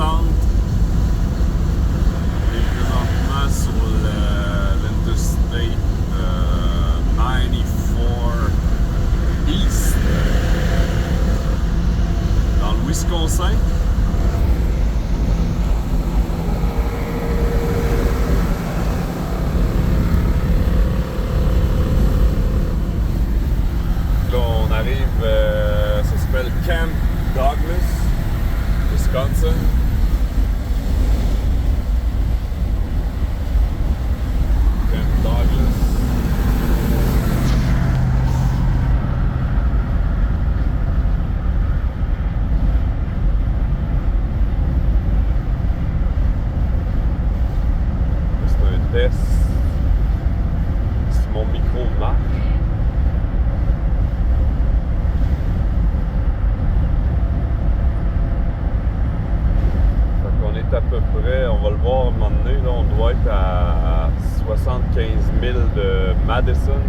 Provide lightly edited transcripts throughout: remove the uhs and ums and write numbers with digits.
60. Et présentement sur l'Interstate 94 East dans le Wisconsin. Là, on arrive, ça s'appelle Camp Douglas, Wisconsin. Camp Douglas. C'est un test. Si mon micro marche. À peu près, on va le voir à un moment donné, là, on doit être à 75 000 de Madison.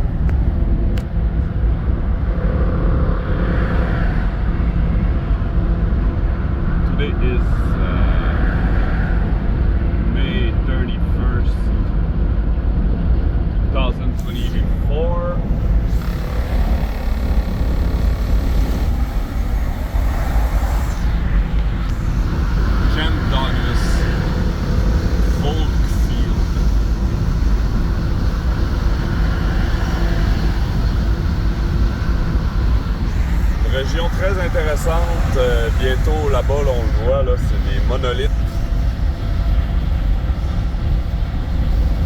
Today is May 31st, 2024. Camp Douglas, Folkfield. Région très intéressante. Bientôt là-bas, là, on le voit, là, c'est des monolithes.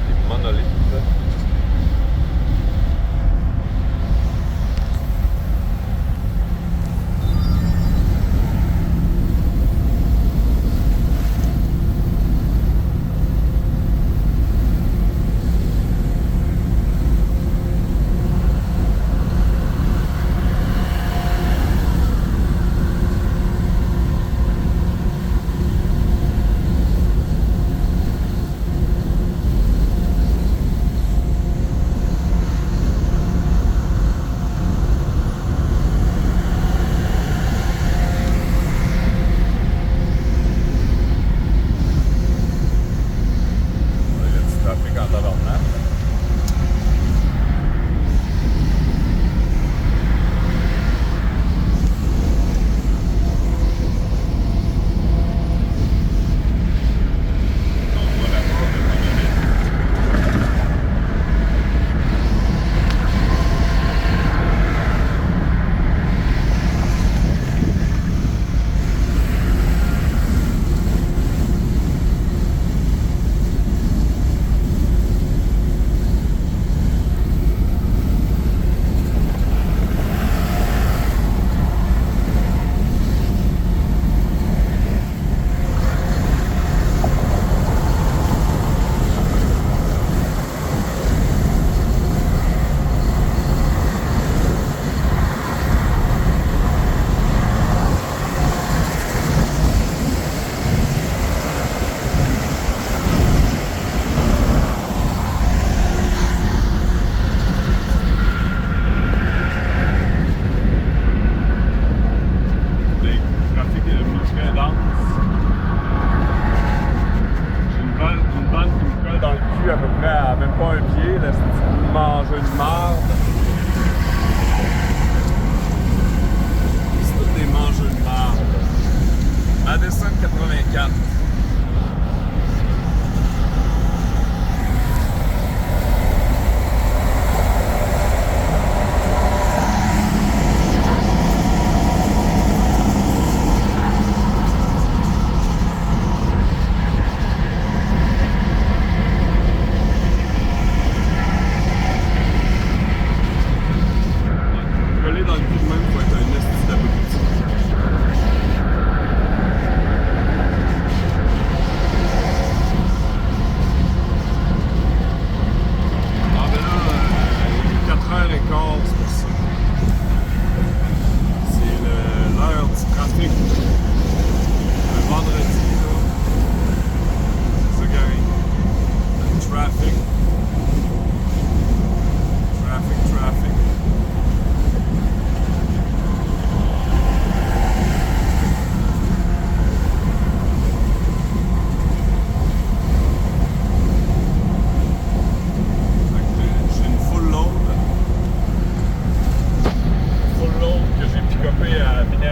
Des monolithes.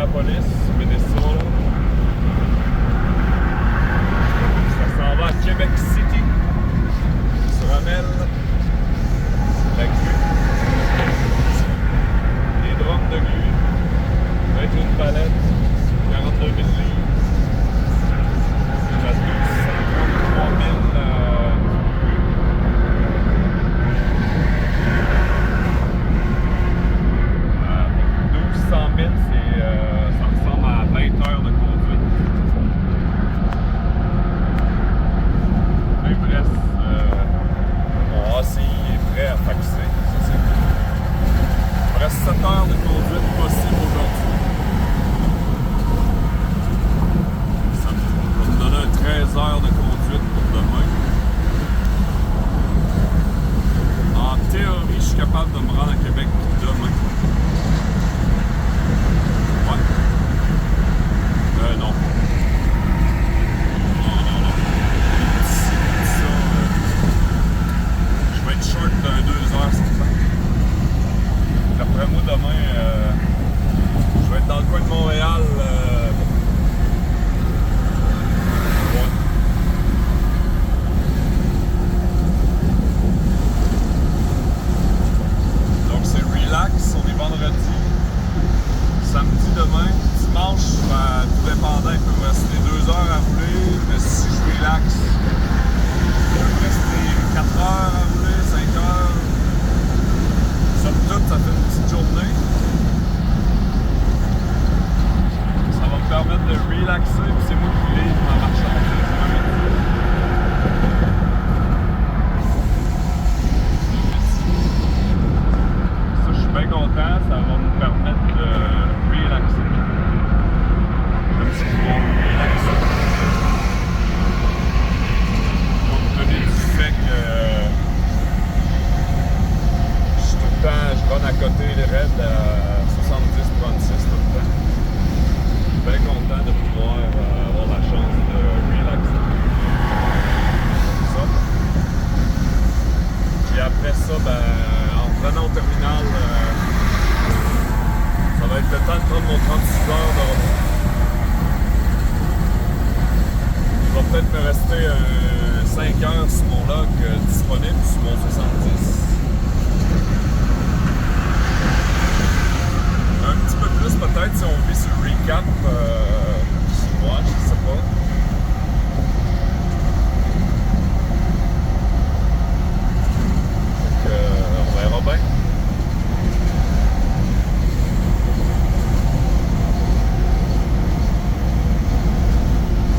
Minneapolis, Minnesota. Ça s'en va à Québec City. Sur Amel. La grue. Les drums de grue. 21 palettes. 42 000 livres. La 233 000 1200 000, ça ressemble à 20 heures de conduite. Mais bref, mon ACI est prêt à faxer. Ça, c'est cool. Il me reste 7 heures de conduite possible aujourd'hui. Ça va me donner 13 heures de conduite pour demain. En théorie, je suis capable de me rendre à Québec demain. Ouais. Non. Non. Ça, je vais être short d'un 2 heures, certain. D'après moi, demain, je vais être dans le coin de Montréal. Ouais. Donc, c'est relax. On est vendredi. Samedi demain, dimanche, tout dépendant, il peut me rester 2 heures à rouler, mais si je relaxe, il peut me rester 4 heures à rouler, 5 heures. Somme toute, ça fait une petite journée. Ça va me permettre de relaxer, puis c'est moi qui livre ma marchandise. Ça, je suis bien content, ça va me permettre de relaxer. Comme si je vais relaxer. Compte tenu du fait que je suis tout le temps, je run à côté les raids à 70-36 tout le temps. Je suis bien content de pouvoir avoir la chance de relaxer. Ça. Puis après ça, en revenant au terminal, ça va être le temps de prendre mon 36 heures de repos. Il va peut-être me rester 5 heures sur mon log disponible, sur mon 70. Un petit peu plus peut-être si on vit sur le recap. Sur moi, je sais pas. Donc, on verra bien.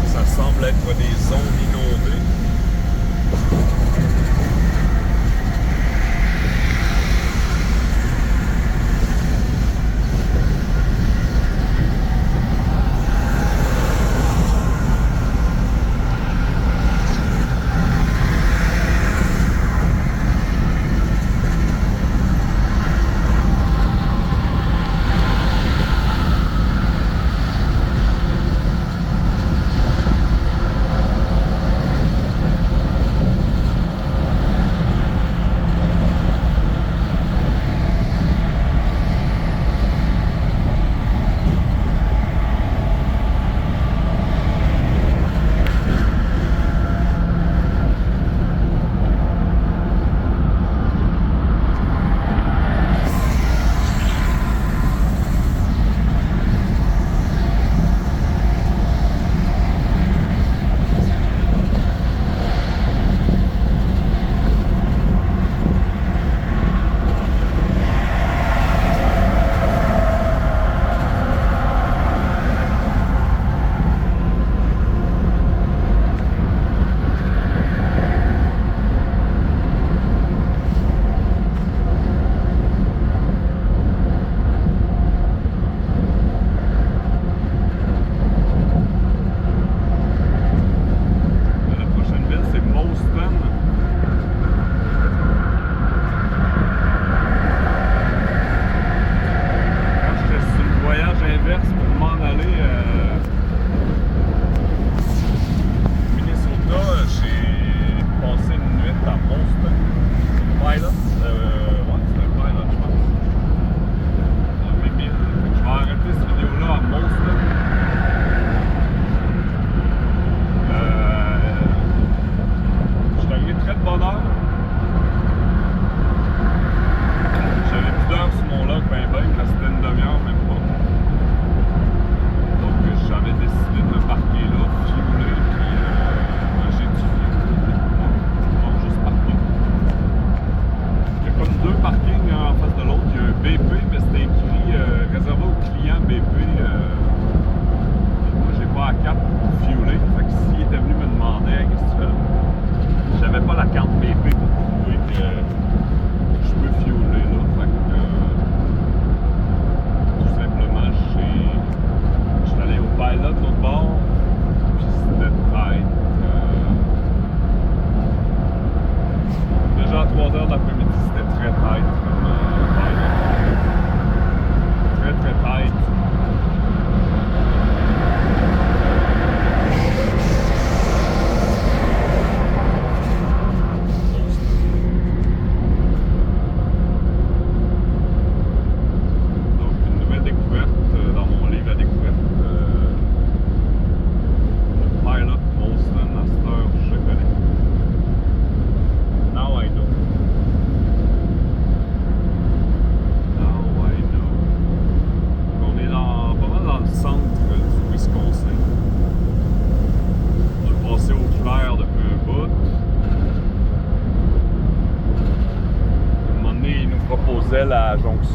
Ça semble être des zones inondées.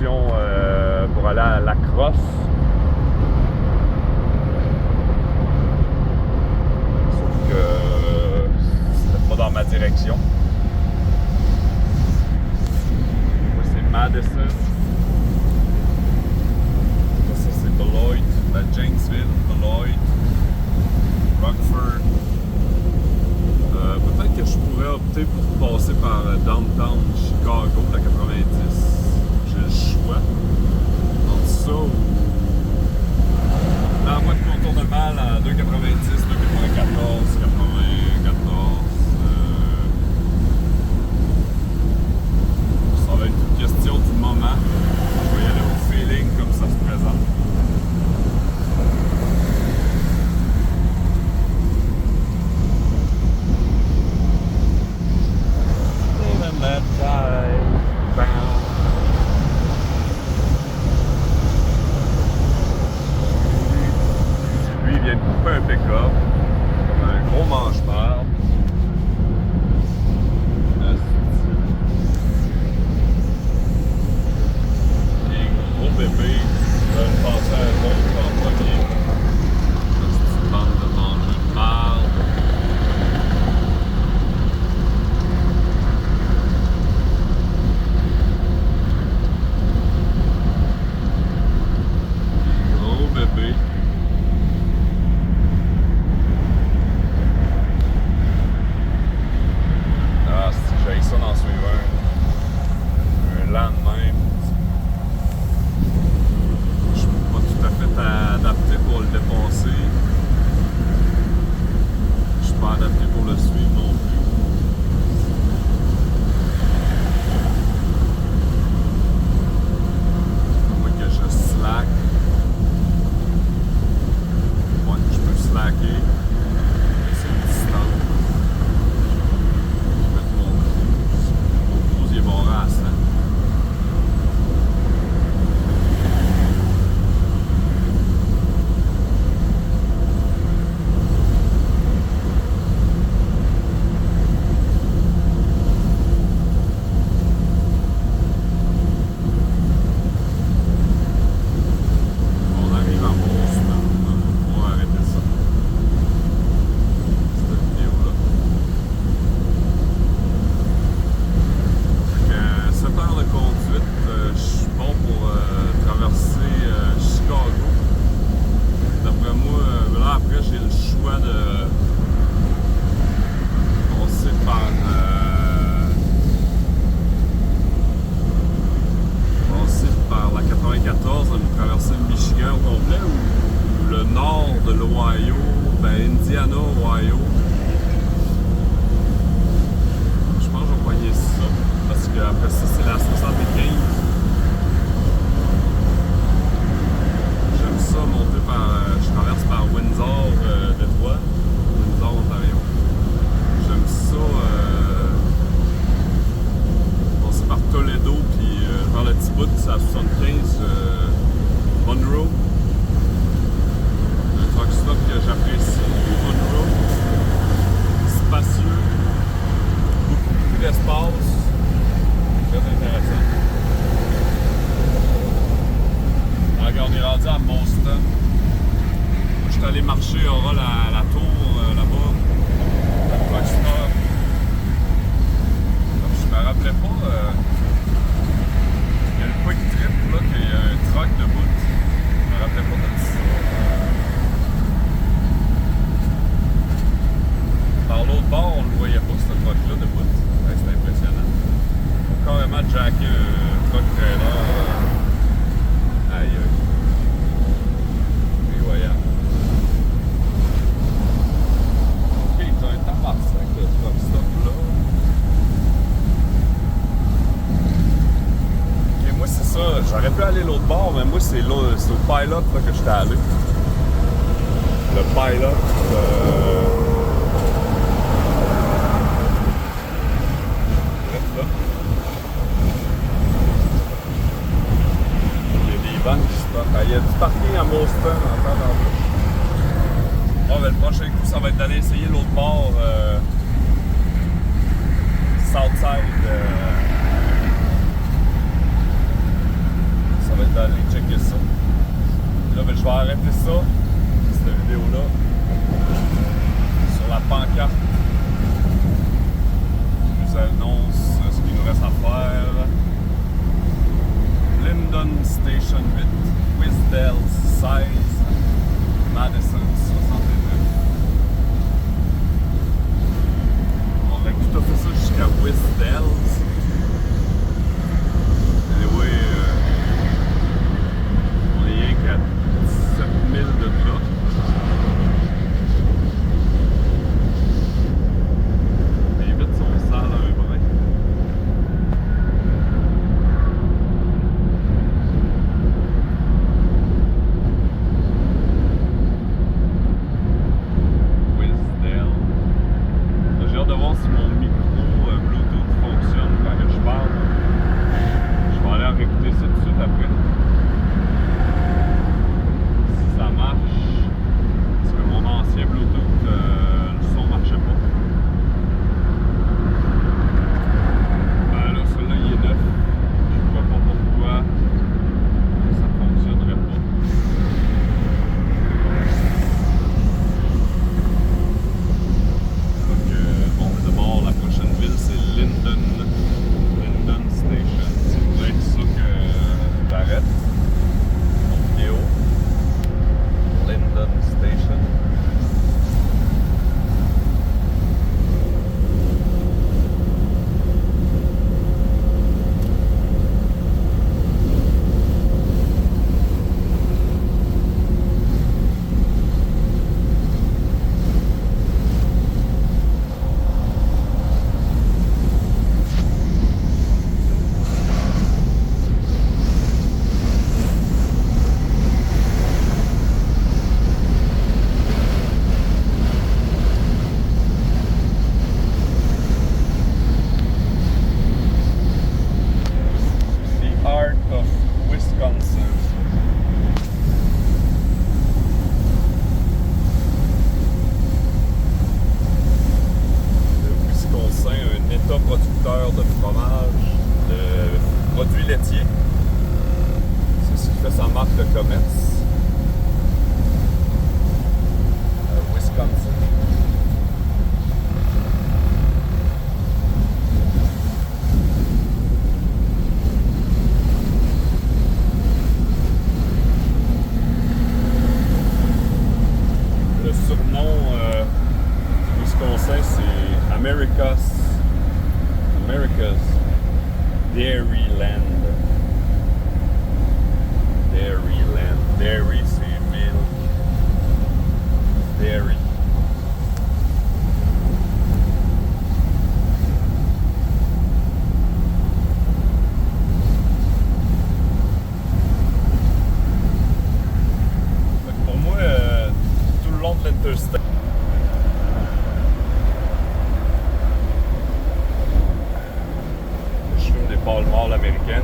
direction pour aller à La Crosse. Sauf que c'était pas dans ma direction. Moi, c'est Madison. Ça, c'est Beloit, Janesville, Beloit, Rockford. Peut-être que je pourrais opter pour passer par Downtown Chicago, la 90. J'ai le choix entre ça ou la voie de contournement, la 290, 294, 94. Ça va être une question du moment. Je vais y aller au feeling comme ça se présente. Lui, il vient de couper un pick-up, un gros mange-marde. Et gros bébé, il va le passer à un autre en premier. C'est une bande de manger de marde. Bébé. Ah, si j'ai ça d'en suivre un lendemain. Je suis pas tout à fait adapté pour le dépasser. Je suis pas adapté pour le suivre non plus. À moins que je slack. Slacker, c'est une distance. Je vais mettre mon cruise, il est barré à 100. On arrive à Boston. On va arrêter ça. Je suis bon pour traverser Chicago. D'après moi, là après j'ai le choix de passer par la 94, de traverser le Michigan au complet ou le nord de l'Ohio, Indiana, Ohio. Je pense que je vais poigner ça. Parce qu'après ça, c'est la 75. J'aime ça monter par. Je traverse par Windsor, Détroit, Windsor, Ontario. J'aime ça passer par Toledo, puis par le petit bout de la 75, Monroe. Un truck stop que j'apprécie, Monroe. Spacieux, beaucoup plus d'espace. Très intéressant. Alors, on est rendu à Boston. Je suis allé marcher, il y aura la tour là-bas. Le truck stop. Je me rappelais pas. Il y a le quick trip là, qu'il y a un truck debout. Je me rappelais pas de ça. Par l'autre bord, on ne le voyait pas, ce truck-là debout. Ouais, c'était impressionnant. Carrément jacké un truck trailer. Aïe aïe. Et voyons. Ok, t'as un tabarnak de truck stop là. Ok, moi c'est ça. J'aurais pu aller l'autre bord, mais moi c'est au Pilot là, que j'étais allé. Le Pilot. Il y a du parking à Boston en temps d'embauche. Bon, ben, le prochain coup, ça va être d'aller essayer l'autre bord, Southside. va être aller checker ça. Là, ben, je vais arrêter ça, cette vidéo-là, sur la pancarte qui nous annonce ce qu'il nous reste à faire. Lyndon Station 8, Wisdale 16, Madison 69. On aurait tout à fait ça jusqu'à Wisdale. Anyway, on est rien qu'à 17 000 de là. Les vitres sont sales un brin. Producteur de fromage, de produits laitiers. C'est ce qui fait sa marque de commerce. Wisconsin. Le surnom du Wisconsin, c'est America's Dairyland. Dairyland. Dairy, c'est milk. Dairy. Pour moi, tout le long de l'Interstate, Pall Mall américaine.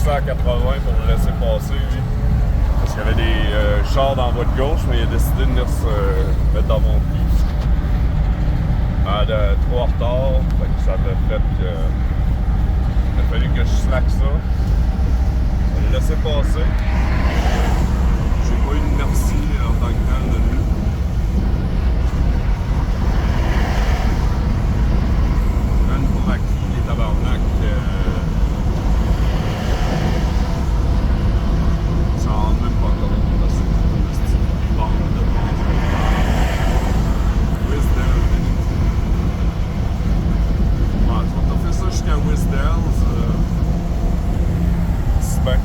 passé à 80 pour le laisser passer, lui. Parce qu'il y avait des chars dans la voie de gauche, mais il a décidé de venir se mettre dans mon pli. Trop en retard, fait que ça m'a fait que. Il a fallu que je slack ça. Je l'ai laissé passer. J'ai pas eu de merci en tant que tel de lui. Même pour acquis les tabarnak. Ça en rend même pas compte de cette bande de bande. Wisdale. Ouais, tu vas t'offrir ça jusqu'à Wisdale. C'est bien.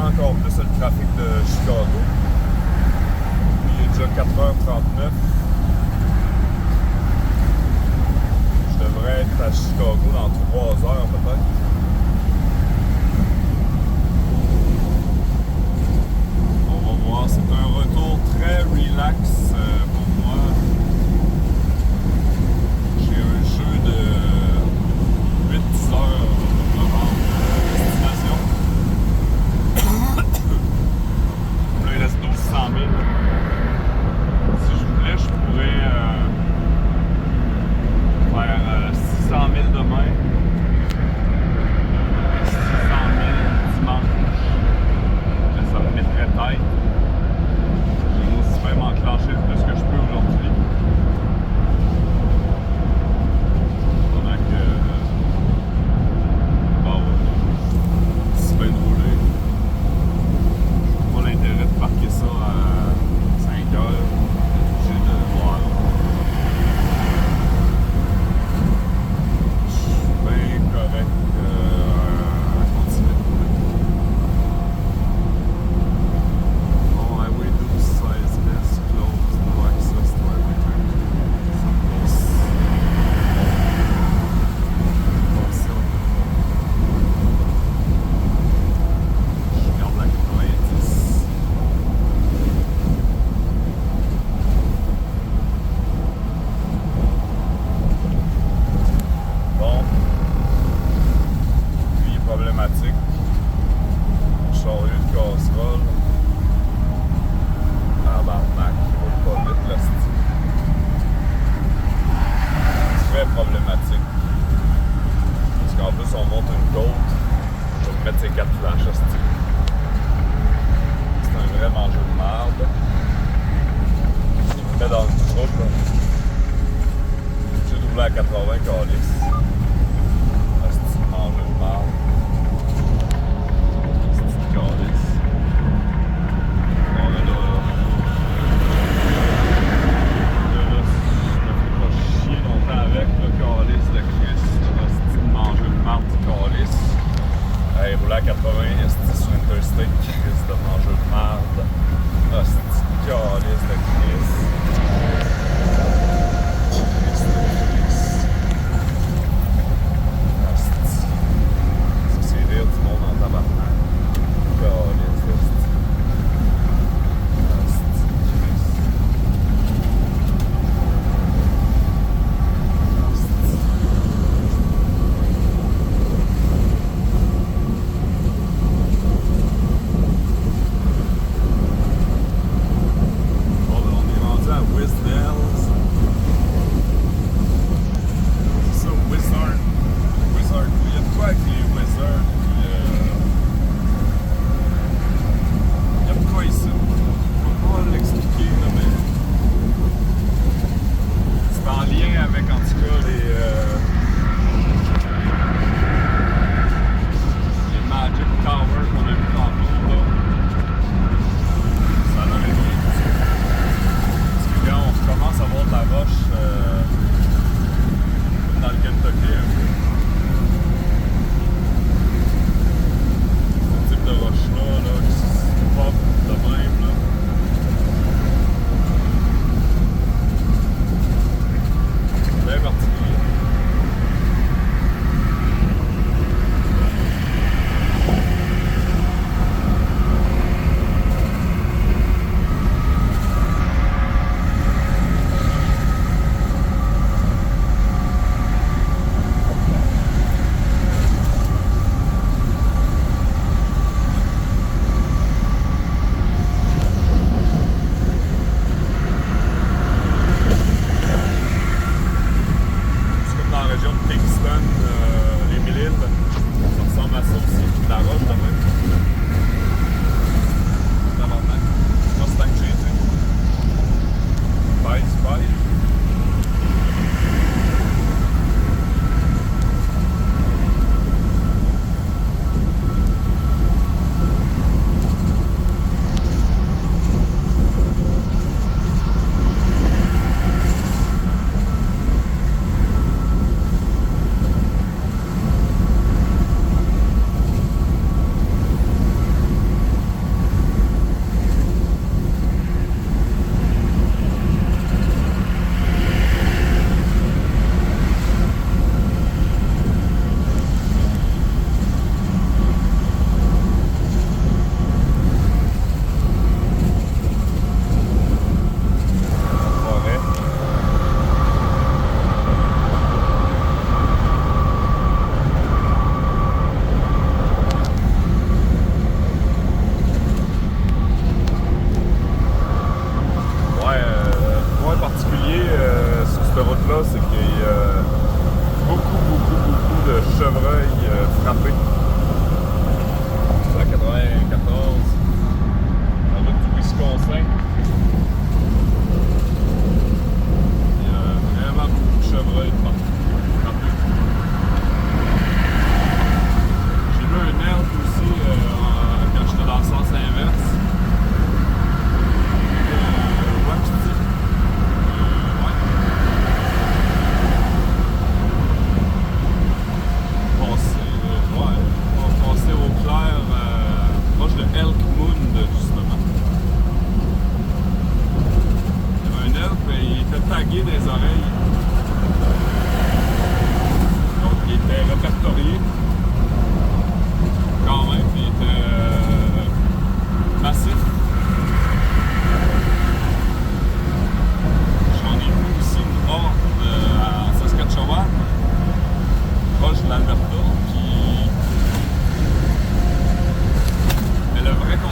Encore plus le trafic de Chicago. Il est déjà 4h39. Je devrais être à Chicago dans 3 heures peut-être. On va voir, c'est un retour très relax pour moi. J'ai un jeu de 8-10 heures pour me rendre à destination. Là, il reste 1200 000. Si je voulais, je pourrais faire 600 000 demain.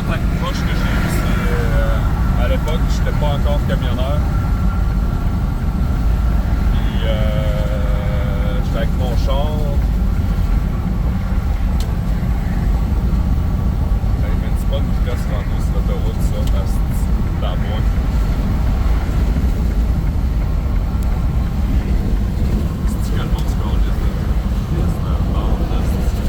contact proche que j'ai eu, c'est à l'époque, j'étais pas encore camionneur. Puis j'étais avec mon char. Mais c'est pas une vitesse rendue sur l'autoroute, ça, parce que c'est dans moi. C'est-tu que le monde se conduise de vitesse dans le bord, là, c'est-tu?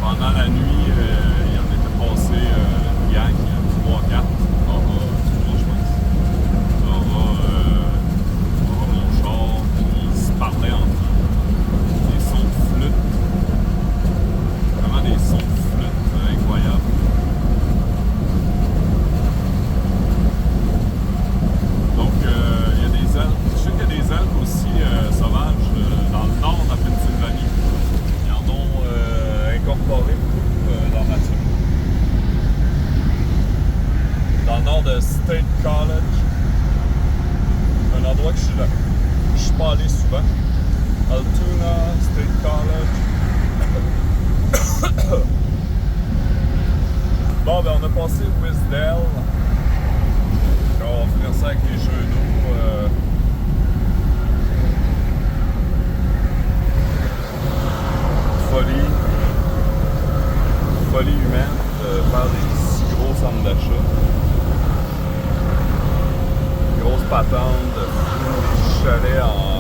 Pendant la nuit, il y en était passé une gang, 3-4, je pense. Mon char, puis ils se parlaient entre eux. Des sons de flûte. Vraiment des sons de flûte incroyables. Donc, il y a des elfes. Je sais qu'il y a des elfes aussi sauvages dans le nord de la Pennsylvanie. Ils en ont incorporé beaucoup dans la nature. Dans le nord de State College, un endroit que je suis pas allé souvent. Altoona, State College. Bon, ben on a passé Wisdale. On va finir ça avec les jeux d'eau. Folie humaine de faire des si gros centres d'achat. Grosse patente, des chalets en